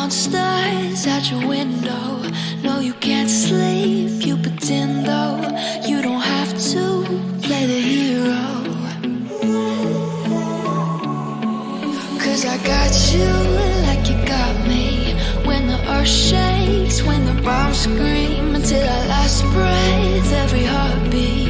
monsters out your window. No, you can't sleep, you pretend though. You don't have to play the hero. 'Cause I got you like you got me. When the earth shakes, when the bombs scream, until our last breath, every heartbeat.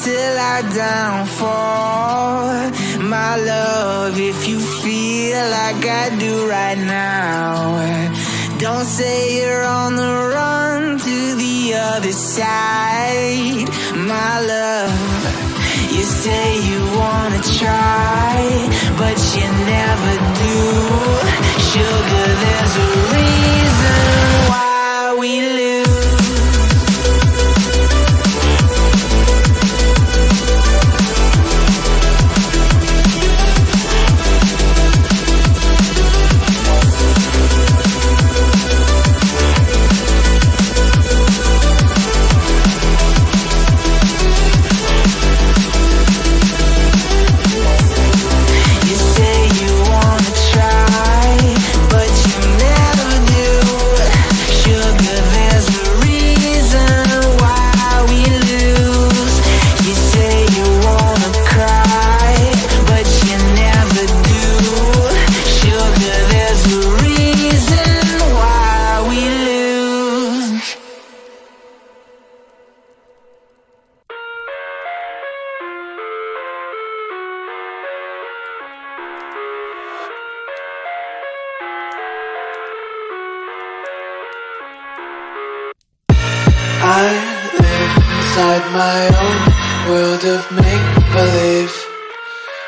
till our downfall. My love, if you feel like I do right now, don't say you're on the run to the other side. My love, you say you wanna try, but you never do. Sugar, there's a reason why we lose. I live inside my own world of make-believe.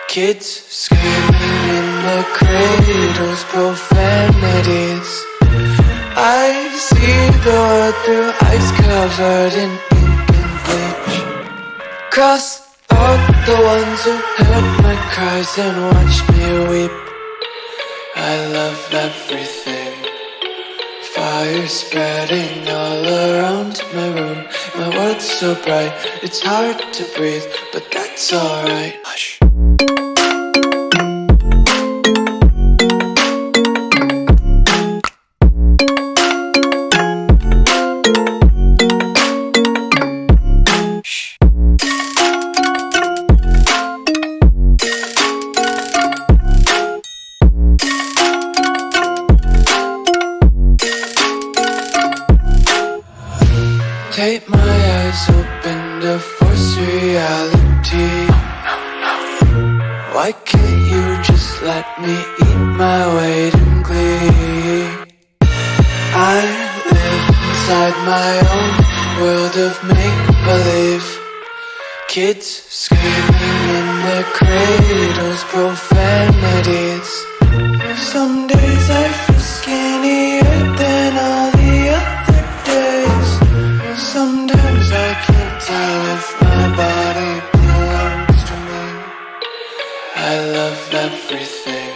Kids screaming in their cradles, profanities. I see the world through ice covered in ink and bleach. Cross out the ones who heard my cries and watched me weep. I love everything. Fire spreading all around my room. My world's so bright, it's hard to breathe, but that's alright. Hush. Take my eyes open to force reality. Why can't you just let me eat my weight in glee? I live inside my own world of make-believe. Kids screaming in their cradles, profanities. Some days I feel skinnier than all the other days. Sometimes I can't tell if my body belongs to me. I love everything.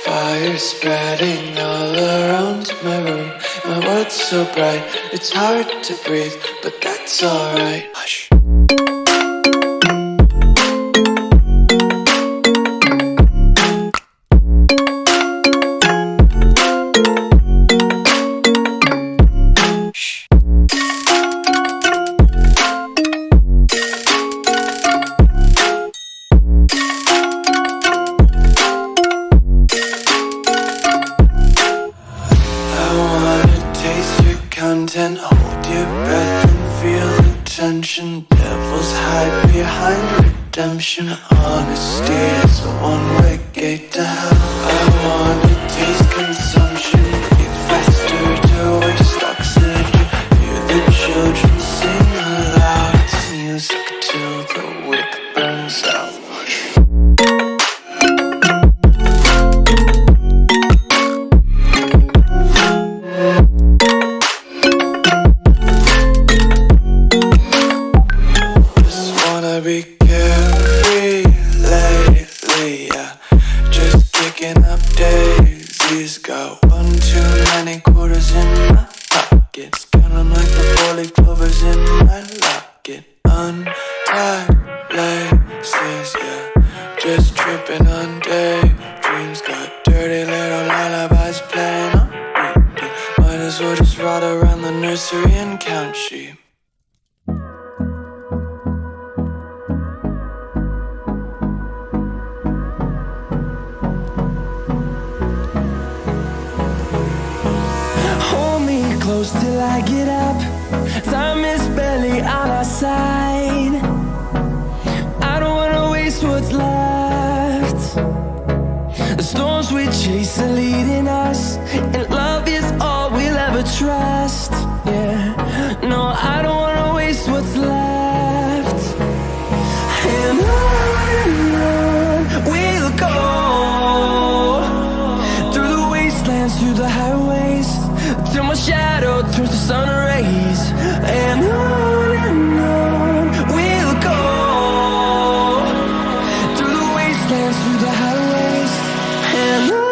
Fire spreading all around my room. My world's so bright, it's hard to breathe, but that's alright. Hush. Content, hold your breath and feel the tension. Devils hide behind redemption. Honesty is a one-way gate to hell. I wanna taste consumption. Breathe faster to waste oxygen. Hear the children sing aloud. It's music till the wick burns out. Be carefree lately, yeah. Just kicking up daisies. Got one too many quarters in my pockets. Count 'em like the 4-leaf clovers in my locket. Untied laces, yeah. Just tripping on daydreams. Got dirty little lullabies playing on repeat. Might as well just ride around the nursery and count sheep. Close till I get up. Time is barely on our side. grace is leading us, and love is all we'll ever trust. Yeah, no, I don't wanna waste what's left. And on we'll go, through the wastelands, through the highways, till my shadow turns to sun rays. And on we'll go, through the wastelands, through the highways, and on.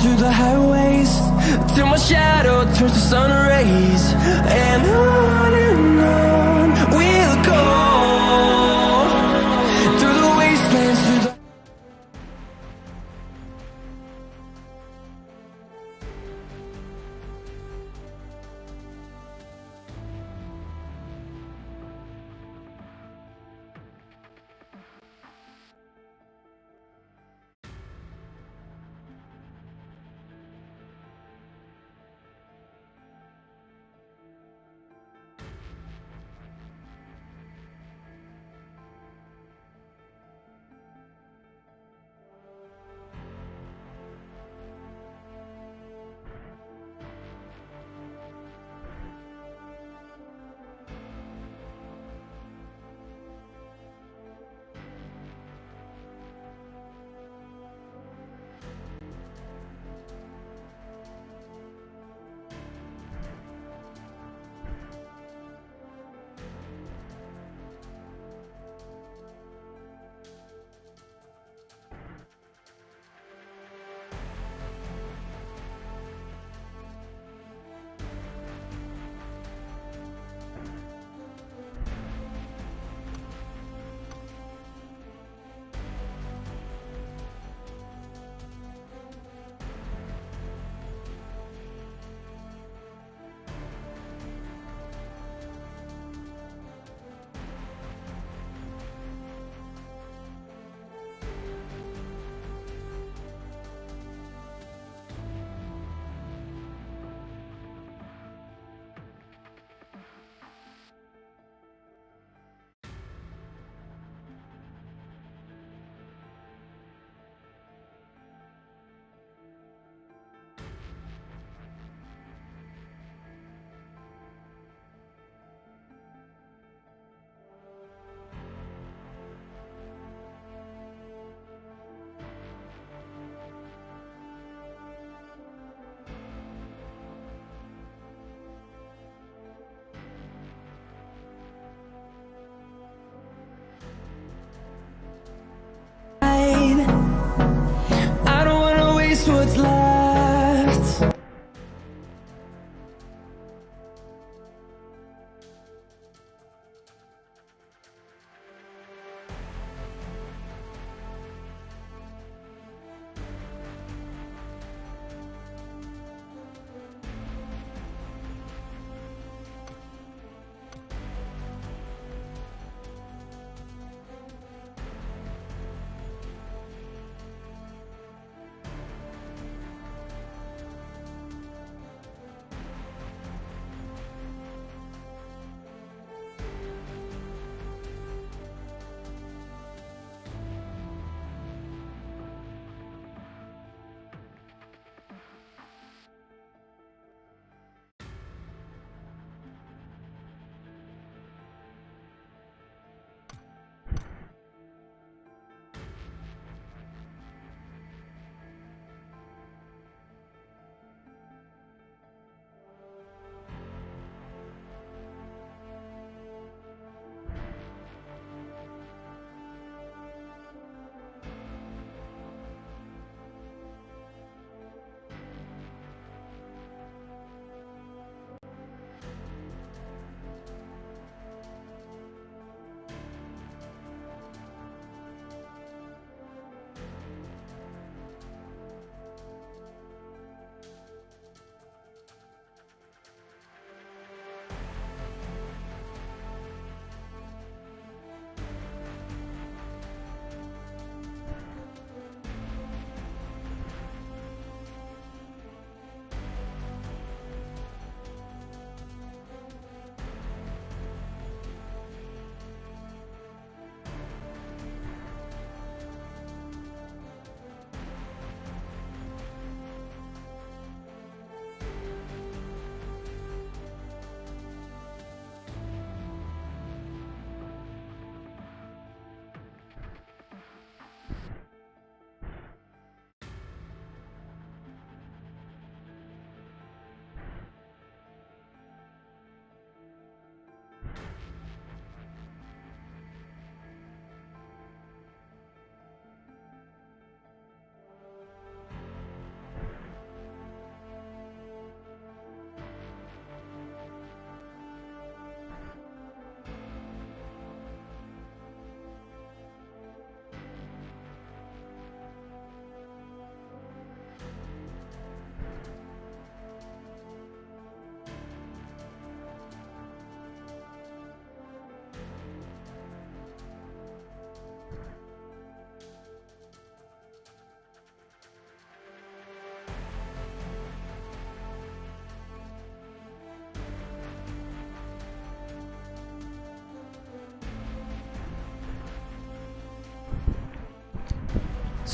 Through the highways, till my shadow turns to sun rays. And on we'll go, through the wastelands, through the what's left.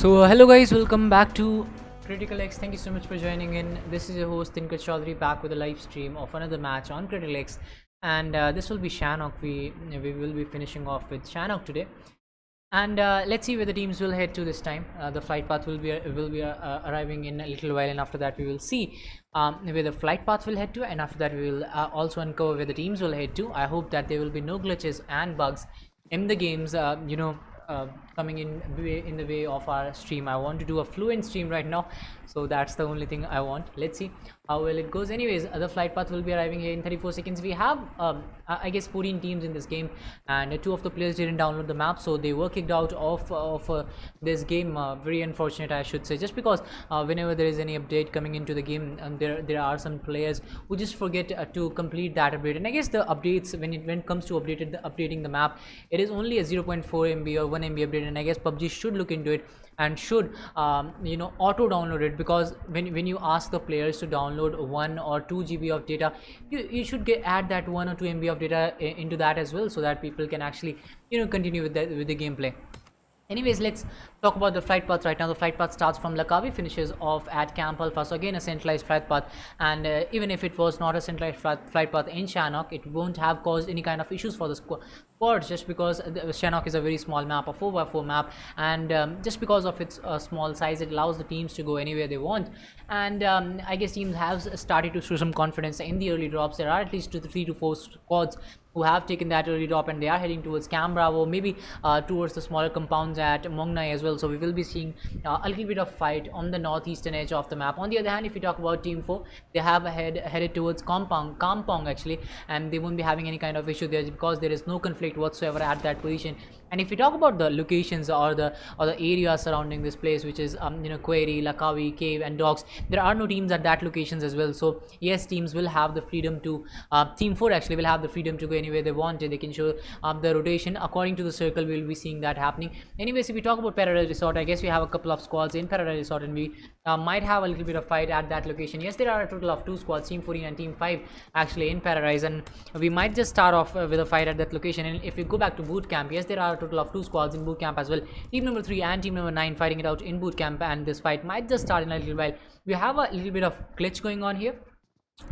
So hello guys, welcome back to CriticalX. Thank you so much for joining in. This is your host Dinkar Chaudhary back with a live stream of another match on CriticalX, and this will be Shanok. We will be finishing off with Shanok today, and let's see where the teams will head to this time. The flight path will be arriving in a little while, and after that we will see where the flight path will head to, and after that we will also uncover where the teams will head to. I hope that there will be no glitches and bugs in the games. Coming in the way of our stream. I want to do a fluent stream right now, so that's the only thing I want. Let's see how well it goes. Anyways, the flight path will be arriving here in 34 seconds. We have I guess 14 teams in this game, and 2 of the players didn't download the map, so they were kicked out of this game. Very unfortunate, I should say, just because whenever there is any update coming into the game, there are some players who just forget to complete that update. And I guess the updates, when it comes to updating the map, it is only a 0.4 MB or 1 MB update, and I guess PUBG should look into it and should auto download it, because when you ask the players to download 1 or 2 GB of data, you should add that 1 or 2 MB of data into that as well, so that people can actually continue with the gameplay. Anyways, let's talk about the flight path right now. The flight path starts from Lakavi, finishes off at Camp Alpha, so again a centralized flight path. And even if it was not a centralized flight path in Shanok, it won't have caused any kind of issues for the squads, just because Shanok is a very small map, a 4x4 map, and just because of its small size, it allows the teams to go anywhere they want. And I guess teams have started to show some confidence in the early drops. There are at least 3 to 4 squads who have taken that early drop, and they are heading towards Cam Bravo, maybe towards the smaller compounds at Mongnai as well. So we will be seeing a little bit of fight on the northeastern edge of the map. On the other hand, if we talk about Team 4, they have headed towards Kampong actually, and they won't be having any kind of issue there, because there is no conflict whatsoever at that position. And if we talk about the locations or the area surrounding this place, which is Query, Lakavi, Cave and Docks, there are no teams at that locations as well. So yes, teams will have the freedom to Team 4 actually will have the freedom to go anywhere they want. They can show the rotation according to the circle. We will be seeing that happening. Anyways, if we talk about Paradise Resort, I guess we have a couple of squads in Paradise Resort, and we might have a little bit of fight at that location. Yes, there are a total of 2 squads, Team 14 and Team 5 actually in Paradise, and we might just start off with a fight at that location. And if we go back to boot camp, yes, there are a total of 2 squads in boot camp as well. Team number 3 and team number 9 fighting it out in boot camp, and this fight might just start in a little while. We have a little bit of glitch going on here,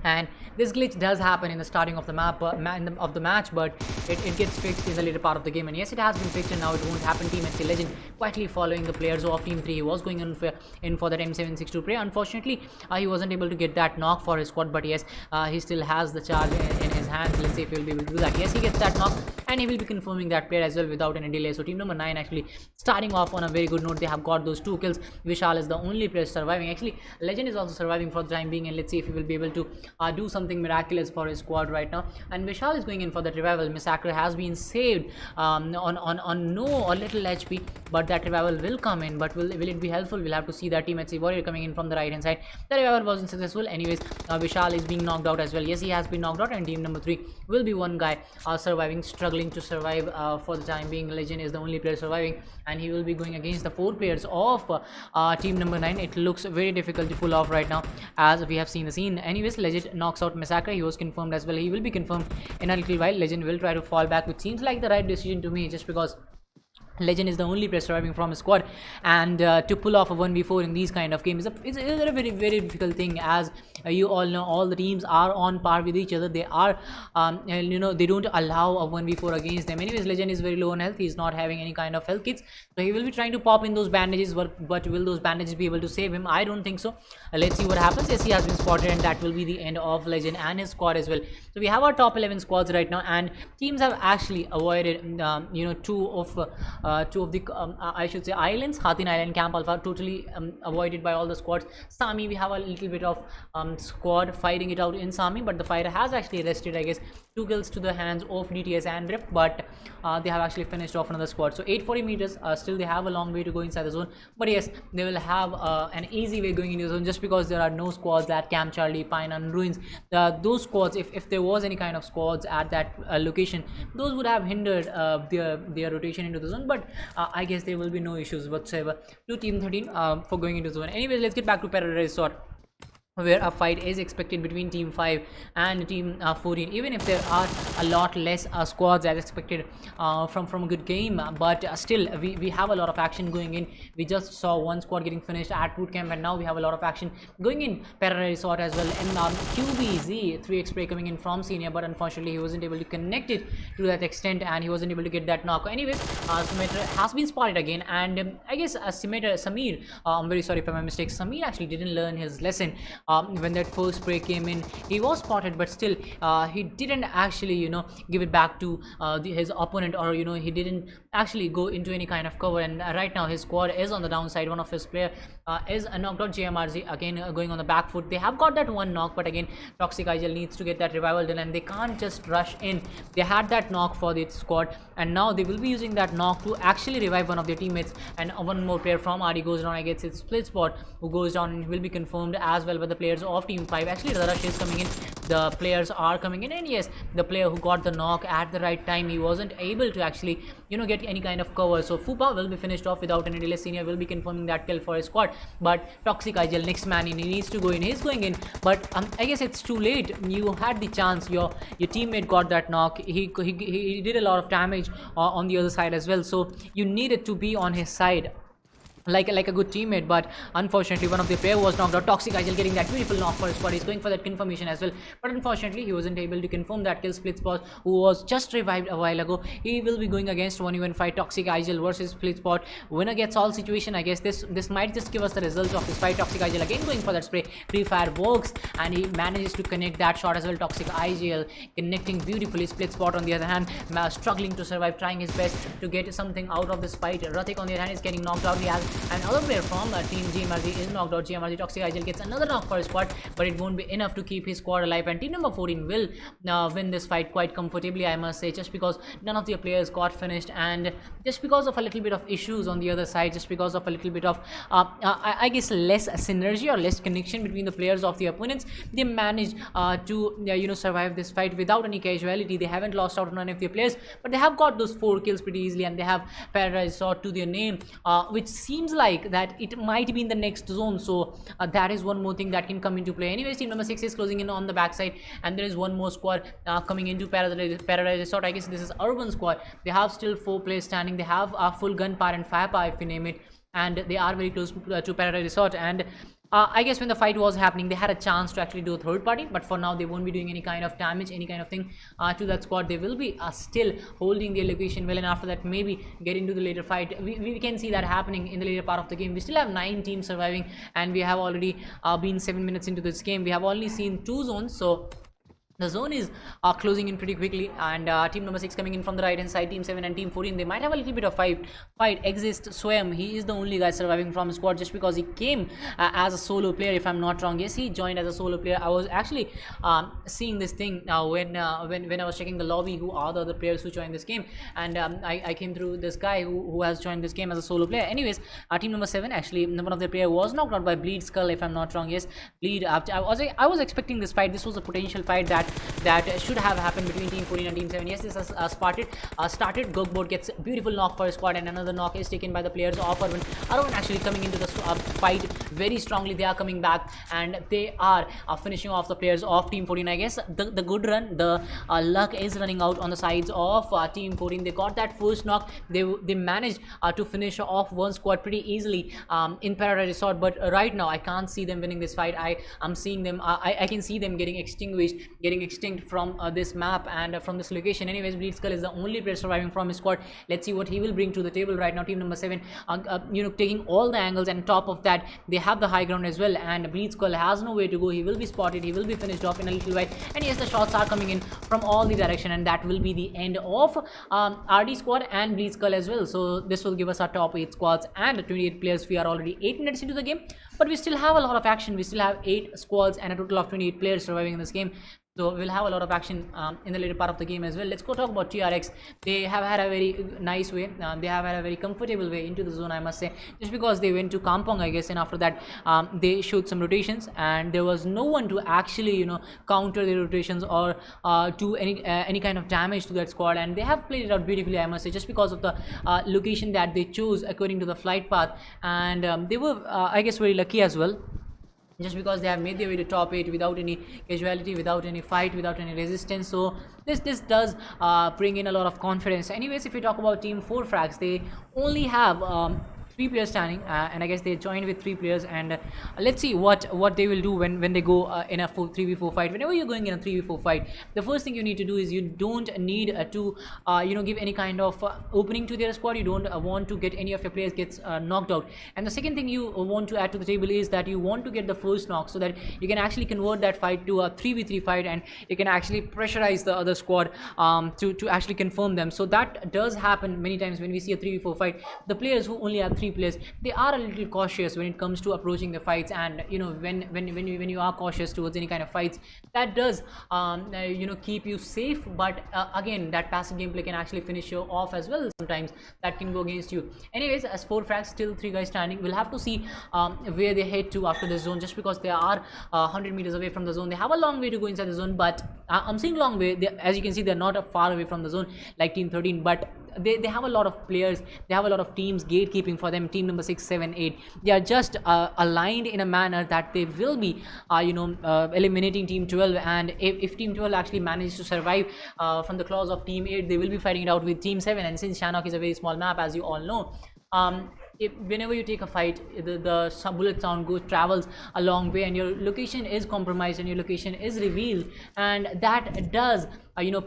and this glitch does happen in the starting of the map of the match, but it gets fixed in the later part of the game. And yes, it has been fixed, and now it won't happen. Team SC Legend quietly following the players of Team 3. He was going in for that M762 prey. Unfortunately, he wasn't able to get that knock for his squad, but yes, he still has the charge in his hands. Let's see if he'll be able to do that. Yes, he gets that knock, and he will be confirming that player as well without any delay. So team number 9 actually starting off on a very good note. They have got those 2 kills. Vishal is the only player surviving. Actually, Legend is also surviving for the time being, and let's see if he will be able to do something miraculous for his squad right now. And Vishal is going in for that revival. Massacre has been saved on no or little HP, but that revival will come in. But will it be helpful? We'll have to see. That team at Warrior coming in from the right hand side. The revival wasn't successful. Anyways, Vishal is being knocked out as well. Yes, he has been knocked out, and team number 3 will be one guy surviving, struggling to survive for the time being. Legend is the only player surviving, and he will be going against the 4 players of team number 9. It looks very difficult to pull off right now, as we have seen the scene. Anyways, Legend knocks out Massacre. He was confirmed as well. He will be confirmed in a little while. Legend will try to fall back, which seems like the right decision to me, just because Legend is the only player surviving from his squad, and to pull off a 1v4 in these kind of games is a very, very difficult thing. As you all know, all the teams are on par with each other. They are they don't allow a 1v4 against them. Anyways, Legend is very low on health. He's not having any kind of health kits, so he will be trying to pop in those bandages, but will those bandages be able to save him? I don't think so. Let's see what happens. Yes, he has been spotted, and that will be the end of Legend and his squad as well. So we have our top 11 squads right now, and teams have actually avoided two of the I should say islands. Hatin Island, Camp Alpha, totally avoided by all the squads. Sami, we have a little bit of squad fighting it out in Sami, but the fighter has actually rested. I guess 2 kills to the hands of DTS and Rip, but they have actually finished off another squad. So 840 meters, still they have a long way to go inside the zone, but yes, they will have an easy way going into the zone, just because there are no squads at Camp Charlie, Pine and Ruins. Those squads, if there was any kind of squads at that location, those would have hindered their rotation into the zone, but I guess there will be no issues whatsoever to team 13 for going into the zone. Anyways, let's get back to Paradise Resort. where a fight is expected between team 5 and team 14, even if there are a lot less squads as expected from a good game, but still we have a lot of action going in. We just saw one squad getting finished at boot camp, and now we have a lot of action going in Paradise Resort as well. And QBZ 3x spray coming in from senior, but unfortunately he wasn't able to connect it to that extent, and he wasn't able to get that knock. Anyway, Sumitra has been spotted again, and I guess Samir, I'm very sorry for my mistake, Samir actually didn't learn his lesson. When that first spray came in, he was spotted, but still he didn't actually give it back to his opponent, or he didn't actually go into any kind of cover. And right now his squad is on the downside. One of his player is knocked out. JMRZ again going on the back foot. They have got that one knock, but again Toxic Igel needs to get that revival done, and they can't just rush in. They had that knock for the squad, and now they will be using that knock to actually revive one of their teammates. And one more player from RD goes down. I guess it's split spot who goes down, and will be confirmed as well by the players of team 5. Actually the rush is coming in, the players are coming in, and yes, the player who got the knock at the right time, he wasn't able to actually get any kind of cover. So Fupa will be finished off without any delay. Senior will be confirming that kill for his squad, but Toxic Igel, next man in, he needs to go in. He's going in, but I guess it's too late. You had the chance, your teammate got that knock. He did a lot of damage on the other side as well, so you needed to be on his side like a good teammate, but unfortunately one of the player was knocked out. Toxic Igel getting that beautiful knock for his squad. He's going for that confirmation as well, but unfortunately he wasn't able to confirm that kill. Split Spot, who was just revived a while ago, he will be going against 1v1 fight. Toxic Igel versus Split Spot, winner gets all situation. I guess this might just give us the results of this fight. Toxic Igel again going for that spray. Free fire works, and he manages to connect that shot as well. Toxic Igel connecting beautifully. Split Spot on the other hand struggling to survive, trying his best to get something out of this fight. Ratik on the other hand is getting knocked out. He has another player from team GMRZ is knocked out. GMRZ Toxic Igel gets another knock for his squad, but it won't be enough to keep his squad alive, and team number 14 will win this fight quite comfortably, I must say, just because none of their players got finished, and just because of a little bit of issues on the other side, just because of a little bit of I guess less synergy or less connection between the players of the opponents, they managed to survive this fight without any casualty. They haven't lost out on any of their players, but they have got those 4 kills pretty easily, and they have Paradise Resort to their name, which seems like that it might be in the next zone. So that is one more thing that can come into play. Anyways, team number 6 is closing in on the backside, and there is one more squad coming into Paradise Resort. I guess this is Urban squad. They have still 4 players standing. They have full gunpower and firepower, if you name it, and they are very close to Paradise Resort. And I guess when the fight was happening, they had a chance to actually do a third party, but for now they won't be doing any kind of damage, any kind of thing to that squad. They will be still holding their location well, and after that maybe get into the later fight. We can see that happening in the later part of the game. We still have 9 teams surviving, and we have already been 7 minutes into this game. We have only seen 2 zones, so the zone is closing in pretty quickly, and team number 6 coming in from the right hand side. Team 7 and team 14, they might have a little bit of fight. Exist Swam, he is the only guy surviving from his squad, just because he came as a solo player, if I'm not wrong. Yes, he joined as a solo player. I was actually seeing this thing when I was checking the lobby, who are the other players who joined this game, and I came through this guy who has joined this game as a solo player. Anyways, team number 7, actually one of their player was knocked out by Bleed Skull, if I'm not wrong. Yes, Bleed, I was expecting this fight. This was a potential fight that should have happened between team 14 and team 7. Yes, this has started. Gogbot gets beautiful knock for his squad, and another knock is taken by the players of Arvin. Arvin actually coming into the fight very strongly. They are coming back, and they are finishing off the players of team 14. I guess the good run, the luck is running out on the sides of team 14. They got that first knock. They managed to finish off one squad pretty easily in Paradise Resort, but right now I can't see them winning this fight. I'm seeing them, I can see them getting extinguished, getting extinct from this map and from this location. Anyways, Bleed Skull is the only player surviving from his squad. Let's see what he will bring to the table right now. Team number 7 taking all the angles, and top of that they have the high ground as well, and Bleed Skull has no way to go. He will be spotted, he will be finished off in a little while, and yes, the shots are coming in from all the direction, and that will be the end of RD squad and Bleed Skull as well. So this will give us our top 8 squads and 28 players. We are already 8 minutes into the game, but we still have a lot of action. We still have 8 squads and a total of 28 players surviving in this game. So we'll have a lot of action in the later part of the game as well. Let's go talk about TRX. They have had a very nice way. They have had a very comfortable way into the zone, I must say, just because they went to Kampong, I guess, and after that they showed some rotations, and there was no one to actually counter the rotations or do any kind of damage to that squad, and they have played it out beautifully, I must say, just because of the location that they chose according to the flight path, and they were I guess very lucky as well. just because they have made their way to top 8 without any casualty, without any fight, without any resistance. So this does bring in a lot of confidence. Anyways, if we talk about team 4 frags, they only have 3 players standing, and I guess they joined with 3 players, and let's see what they will do when they go in a 3v4 fight. Whenever you're going in a 3v4 fight, the first thing you need to do is you don't need to give any kind of opening to their squad. You don't want to get any of your players gets knocked out. And the second thing you want to add to the table is that you want to get the first knock, so that you can actually convert that fight to a 3v3 fight, and you can actually pressurize the other squad to actually confirm them. So that does happen many times when we see a 3v4 fight. The players who only have 3 players, they are a little cautious when it comes to approaching the fights, and when you are cautious towards any kind of fights, that does keep you safe. But again, that passive gameplay can actually finish you off as well. Sometimes that can go against you. Anyways, as 4 frags, still 3 guys standing. We'll have to see where they head to after the zone, just because they are 100 meters away from the zone. They have a long way to go inside the zone, but I'm saying long way, as you can see, they're not far away from the zone like team 13, but they have a lot of players, they have a lot of teams gatekeeping for them. Team number 6, 7, 8, they are just aligned in a manner that they will be eliminating team 12, and if team 12 actually manages to survive from the claws of team 8, they will be fighting it out with team 7. And since Shanok is a very small map, as you all know, whenever you take a fight, the bullet sound travels a long way, and your location is compromised and your location is revealed, and that does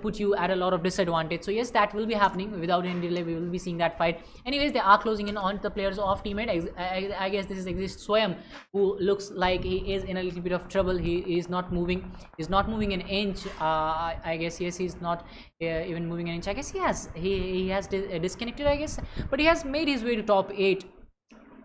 put you at a lot of disadvantage. So yes, that will be happening without any delay. We will be seeing that fight. Anyways, they are closing in on the players of team 8. I guess this is Exist Swayam, who looks like he is in a little bit of trouble. He is not moving. He's not moving an inch. I guess, yes, he's not even moving an inch. I guess he has disconnected, I guess, but he has made his way to top 8.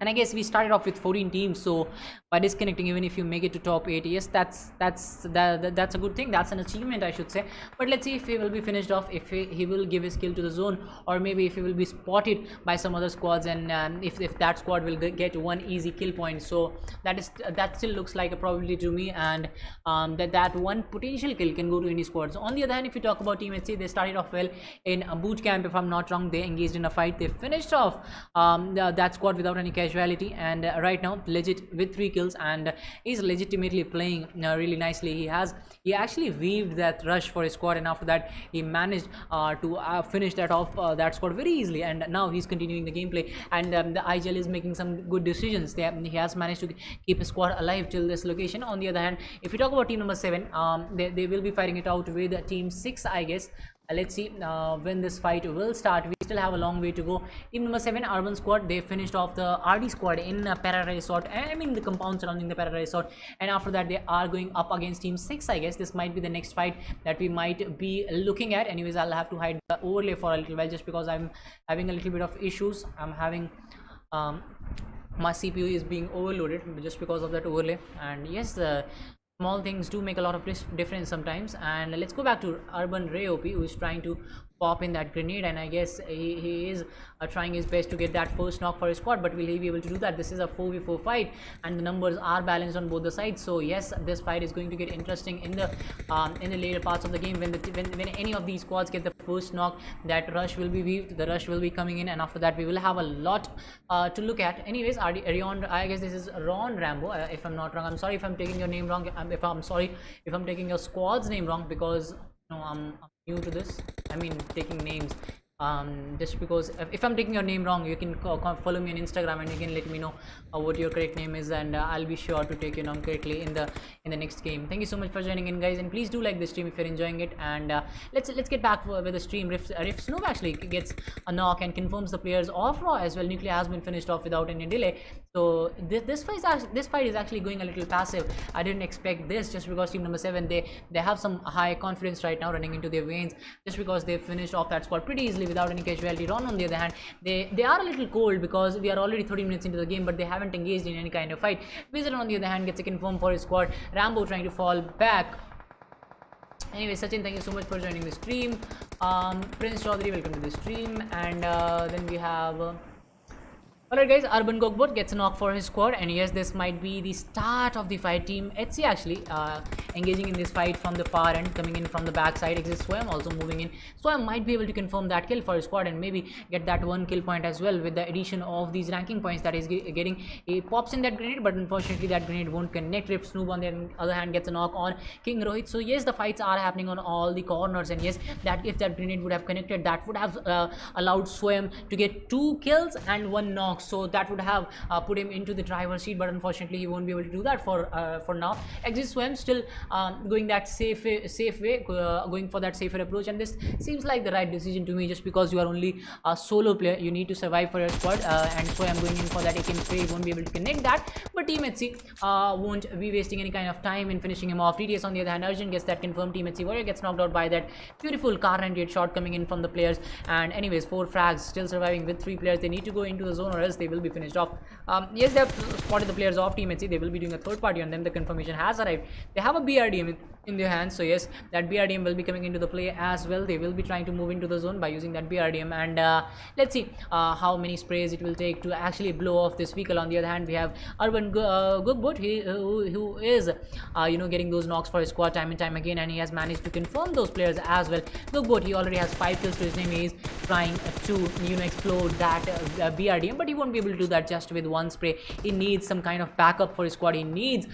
And I guess we started off with 14 teams, so by disconnecting, even if you make it to top 8, yes, that's a good thing. That's an achievement, I should say. But let's see if he will be finished off, if he will give his kill to the zone, or maybe if he will be spotted by some other squads, and if that squad will get one easy kill point. So that still looks like a probability to me, and that one potential kill can go to any squad. So on the other hand, if you talk about Team HC, they started off well in a boot camp, if I'm not wrong. They engaged in a fight, they finished off that squad without any casualty, and right now legit with 3 kills, and he's legitimately playing really nicely. He actually weaved that rush for his squad, and after that he managed to finish that off, that squad very easily, and now he's continuing the gameplay, and the IGL is making some good decisions. He has managed to keep his squad alive till this location. On the other hand, if we talk about team number 7, they will be fighting it out with team 6, I guess. Let's see when this fight will start. We still have a long way to go. Team number 7, Urban Squad, they finished off the RD squad in Paradise Resort, I mean the compound surrounding the Paradise Resort, and after that they are going up against team 6. I guess this might be the next fight that we might be looking at. Anyways, I'll have to hide the overlay for a little while, just because I'm having a little bit of issues. I'm having my CPU is being overloaded just because of that overlay, and yes, small things do make a lot of difference sometimes. And let's go back to Urban Ray OP, who is trying to pop in that grenade, and I guess he is trying his best to get that first knock for his squad, but will he be able to do that? This is a 4v4 fight, and the numbers are balanced on both the sides. So yes, this fight is going to get interesting in the later parts of the game. When any of these squads get the first knock, that rush will be weaved, the rush will be coming in, and after that we will have a lot to look at. Anyways, Rion, I guess this is Ron Rambo, if I'm not wrong. I'm sorry if I'm taking your name wrong. I'm sorry if I'm taking your squad's name wrong, because I'm new to this. I mean, taking names. Just because if I'm taking your name wrong, you can follow me on Instagram, and you can let me know what your correct name is, and I'll be sure to take your name correctly in the next game. Thank you so much for joining in, guys, and please do like the stream if you're enjoying it. And let's get back with the stream. If Snoop actually gets a knock and confirms the players off Raw as well, Nuclear has been finished off without any delay. So this fight is actually going a little passive. I didn't expect this, just because team number 7, they have some high confidence right now running into their veins, just because they finished off that squad pretty easily without any casualty. Ron, on the other hand, they are a little cold, because we are already 30 minutes into the game, but they haven't engaged in any kind of fight. Wizard, on the other hand, gets a confirm for his squad. Rambo trying to fall back. Anyway, Sachin, thank you so much for joining the stream. Prince Chaudhary, welcome to the stream. And then we have alright, guys, Urban Gogbot gets a knock for his squad, and yes, this might be the start of the fight. Team HC actually engaging in this fight from the far end, coming in from the backside. Exists Swam also moving in. Swam might be able to confirm that kill for his squad and maybe get that 1 kill point as well with the addition of these ranking points that is getting. He pops in that grenade, but unfortunately that grenade won't connect. Rift Snoop on the other hand gets a knock on King Rohit. So yes, the fights are happening on all the corners, and yes, that if that grenade would have connected, that would have allowed Swam to get 2 kills and 1 knock. So that would have put him into the driver's seat, but unfortunately he won't be able to do that for now. Exit Swam still going that safe way, going for that safer approach, and this seems like the right decision to me, just because you are only a solo player, you need to survive for your squad, and so I'm going in for that AK spray. He won't be able to connect that, but Team HC won't be wasting any kind of time in finishing him off. TTS on the other hand, Arjun gets that confirmed. Team HC Warrior gets knocked out by that beautiful car 98 shot coming in from the players, and anyways 4 frags still surviving with 3 players. They need to go into the zone or else they will be finished off. Yes, they have spotted the players of Team HC. They will be doing a third party on them. The confirmation has arrived. They have a BRDM in their hands, so yes, that BRDM will be coming into the play as well. They will be trying to move into the zone by using that BRDM, and let's see how many sprays it will take to actually blow off this vehicle. On the other hand, we have Urban Gookbot, who is getting those knocks for his squad time and time again, and he has managed to confirm those players as well. Gookbot, he already has 5 kills to his name. He is trying to explode that BRDM, but he won't be able to do that just with 1 spray. He needs some kind of backup for his squad. He needs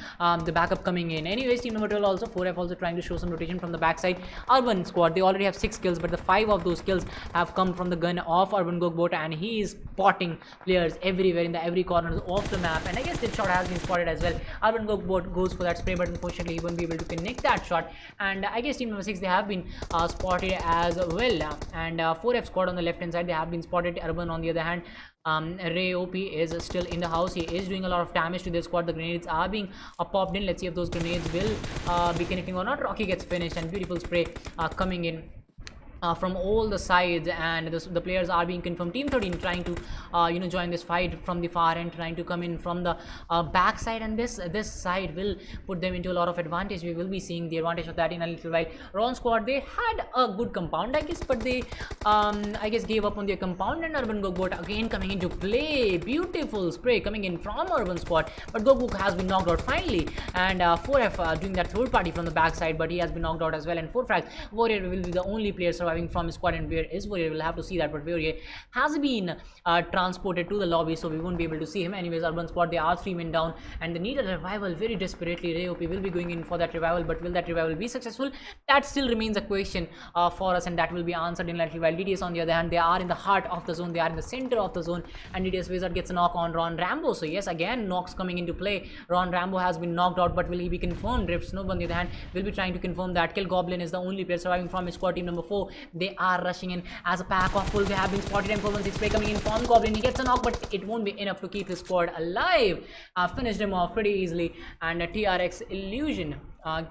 the backup coming in. Anyways, team number 12 also 4F also trying to show some rotation from the backside. Urban squad, they already have 6 kills, but the 5 of those kills have come from the gun of Urban Gookbot, and he is spotting players everywhere in the every corner of the map, and I guess this shot has been spotted as well. Urban Gookbot goes for that spray, but unfortunately he won't be able to connect that shot, and I guess team number 6, they have been spotted as well, and 4F squad on the left hand side, they have been spotted. Urban on the other hand, Ray OP is still in the house. He is doing a lot of damage to their squad. The grenades are being popped in. Let's see if those grenades will be connecting or not. Rocky gets finished, and beautiful spray coming in from all the sides, and the players are being confirmed. Team 13 trying to join this fight from the far end, trying to come in from the back side, and this side will put them into a lot of advantage. We will be seeing the advantage of that in a little while. Ron squad, they had a good compound, I guess, but they I guess gave up on their compound, and Urban Gookbot again coming into play. Beautiful spray coming in from Urban squad, but Gookbot has been knocked out finally, and 4F doing that third party from the back side, but he has been knocked out as well, and 4 frags. Warrior will be the only player surviving from his squad, and where is Warrior? We'll have to see that, but Warrior has been transported to the lobby, so we won't be able to see him. Anyways, Urban squad, they are 3 men down, and they need a revival very desperately. Ray OP will be going in for that revival, but will that revival be successful? That still remains a question for us, and that will be answered in a little while. DTS on the other hand, they are in the heart of the zone, they are in the center of the zone, and DTS Wizard gets a knock on Ron Rambo. So yes, again knocks coming into play. Ron Rambo has been knocked out, but will he be confirmed? Rift Snoop on the other hand will be trying to confirm that kill. Goblin is the only player surviving from his squad. Team number 4, they are rushing in as a pack of full. They have been spotted, and 416 spray coming in from Goblin. He gets a knock, but it won't be enough to keep his squad alive. Finished him off pretty easily, and TRX Illusion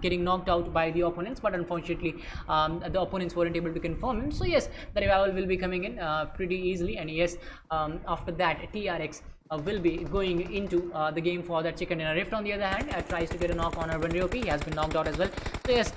getting knocked out by the opponents, but unfortunately the opponents weren't able to confirm him. So yes, the revival will be coming in pretty easily, and yes, after that TRX will be going into the game for that chicken dinner. Rift on the other hand tries to get a knock on Urban Ryopi. He has been knocked out as well. So yes,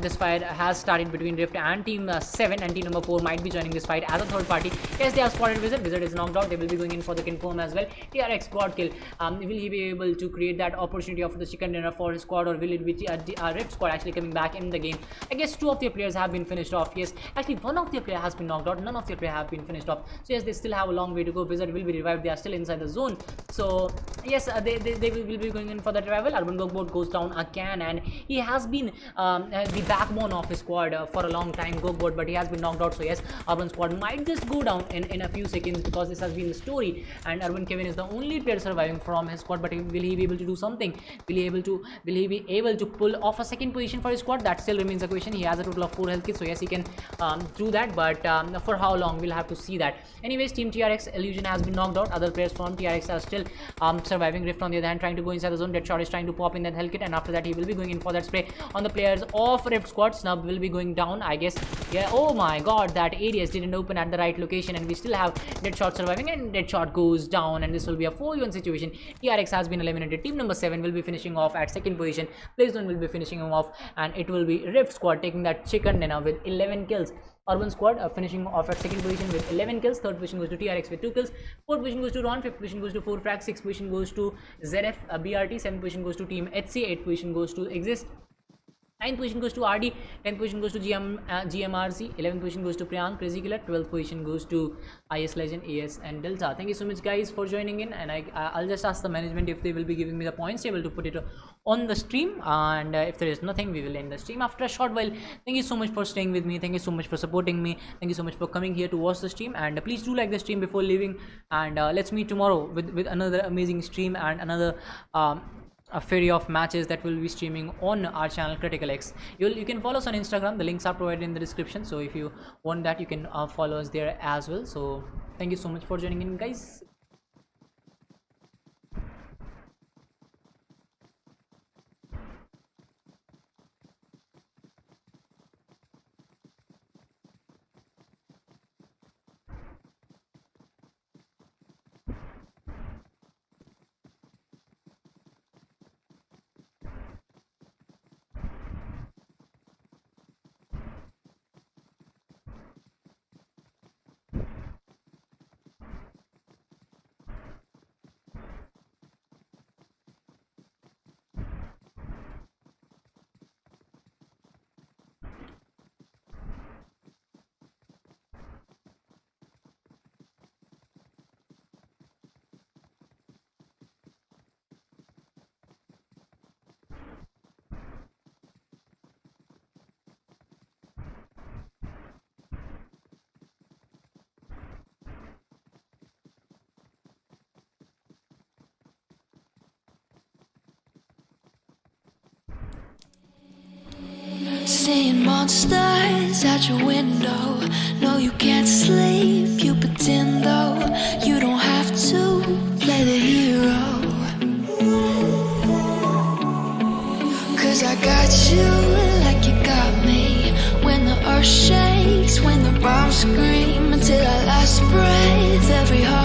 this fight has started between Rift and team 7, and team number 4 might be joining this fight as a third party. Yes, they have spotted Wizard. Wizard is knocked out. They will be going in for the confirm as well. TRX squad kill. Will he be able to create that opportunity of the chicken dinner for his squad, or will it be Rift squad actually coming back in the game? I guess 2 of their players have been finished off. Yes, actually 1 of their player has been knocked out. None of their player have been finished off. So yes, they still have a long way to go. Wizard will be revived. They are still inside the zone. So yes, they will be going in for that revival. Urban Gookbot goes down again, and he has been the backbone of his squad for a long time, Gookbot, but he has been knocked out. So yes, Urban squad might just go down in a few seconds, because this has been the story, and Urban Kevin is the only player surviving from his squad. But will he be able to do something? Will he be able to pull off a second position for his squad? That still remains a question. He has a total of 4 health kits, so yes, he can do that, but for how long, we'll have to see that. Anyways, team TRX Illusion has been knocked out. Other players from TRX are still surviving. Rift on the other hand trying to go inside the zone. Deadshot is trying to pop in that health kit, and after that he will be going in for that spray on the players of Rift squad. Snub will be going down, I guess. Yeah, oh my god, that ADS didn't open at the right location, and we still have Deadshot surviving, and Deadshot goes down, and this will be a 4v1 situation. TRX has been eliminated. Team number 7 will be finishing off at second position. Playzone will be finishing him off, and it will be Rift squad taking that chicken dinner with 11 kills. Urban squad finishing off at second position with 11 kills. Third position goes to TRX with 2 kills. Fourth position goes to Ron. Fifth position goes to 4 frags. Sixth position goes to ZF BRT. Seventh position goes to Team HC. Eighth position goes to Exist. 9th position goes to RD, 10th position goes to GMRC, 11th position goes to Priyank, Crazy Killer, 12th position goes to IS Legend, AS and Delta. Thank you so much guys for joining in, and I'll just ask the management if they will be giving me the points table to put it on the stream, and if there is nothing, we will end the stream after a short while. Thank you so much for staying with me, thank you so much for supporting me, thank you so much for coming here to watch the stream, and please do like the stream before leaving, and let's meet tomorrow with another amazing stream and another a ferry of matches that will be streaming on our channel CriticalX. You can follow us on Instagram, the links are provided in the description, so if you want that, you can follow us there as well. So thank you so much for joining in guys. Seeing monsters out your window. No, you can't sleep, you pretend though. You don't have to play the hero, 'cause I got you like you got me. When the earth shakes, when the bombs scream, until our last breath, every heart